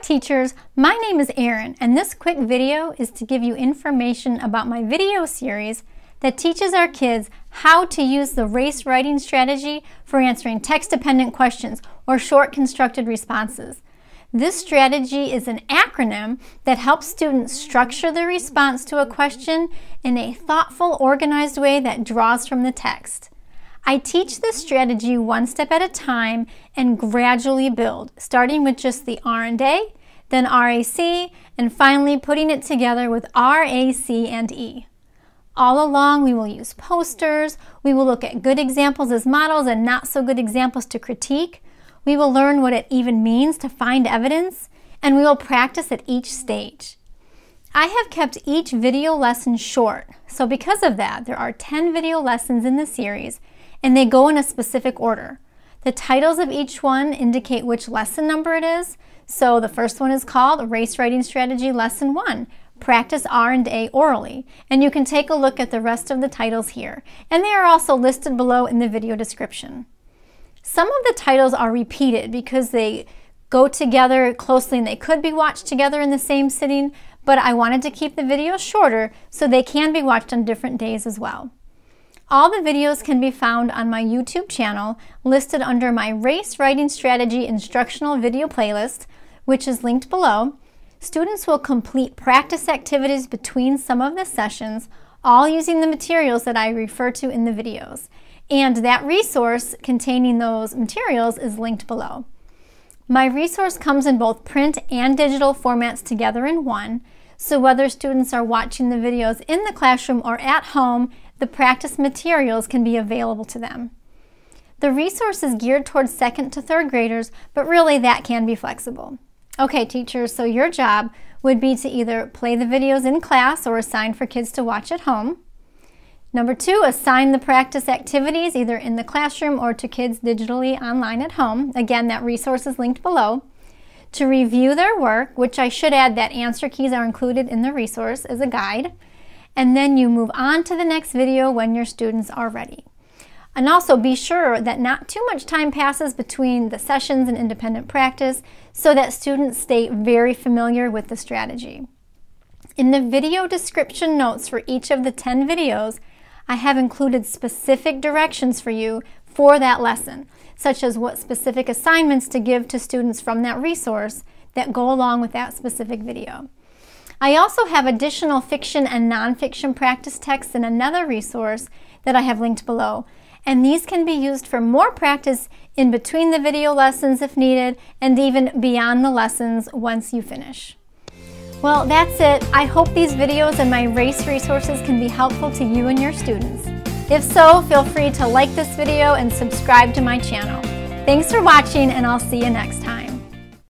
Teachers, my name is Erin, and this quick video is to give you information about my video series that teaches our kids how to use the race writing strategy for answering text-dependent questions or short constructed responses. This strategy is an acronym that helps students structure their response to a question in a thoughtful, organized way that draws from the text. I teach this strategy one step at a time and gradually build, starting with just the R&A, then RAC, and finally putting it together with RAC and E. All along, we will use posters, we will look at good examples as models and not so good examples to critique, we will learn what it even means to find evidence, and we will practice at each stage. I have kept each video lesson short, so because of that, there are 10 video lessons in the series, and they go in a specific order. The titles of each one indicate which lesson number it is, so the first one is called Race Writing Strategy Lesson 1, Practice R&A Orally, and you can take a look at the rest of the titles here, and they are also listed below in the video description. Some of the titles are repeated because they go together closely and they could be watched together in the same sitting, but I wanted to keep the videos shorter so they can be watched on different days as well. All the videos can be found on my YouTube channel listed under my Race Writing Strategy Instructional Video Playlist, which is linked below. Students will complete practice activities between some of the sessions, all using the materials that I refer to in the videos. And that resource containing those materials is linked below. My resource comes in both print and digital formats together in one, so whether students are watching the videos in the classroom or at home, the practice materials can be available to them. The resource is geared towards 2nd to 3rd graders, but really that can be flexible. Okay, teachers, so your job would be to either play the videos in class or assign for kids to watch at home. Number 2, assign the practice activities either in the classroom or to kids digitally online at home. Again, that resource is linked below. To review their work, which I should add that answer keys are included in the resource as a guide. And then you move on to the next video when your students are ready. And also be sure that not too much time passes between the sessions and independent practice so that students stay very familiar with the strategy. In the video description notes for each of the 10 videos, I have included specific directions for you for that lesson, such as what specific assignments to give to students from that resource that go along with that specific video. I also have additional fiction and nonfiction practice texts in another resource that I have linked below, and these can be used for more practice in between the video lessons if needed, and even beyond the lessons once you finish. Well, that's it. I hope these videos and my race resources can be helpful to you and your students. If so, feel free to like this video and subscribe to my channel. Thanks for watching, and I'll see you next time.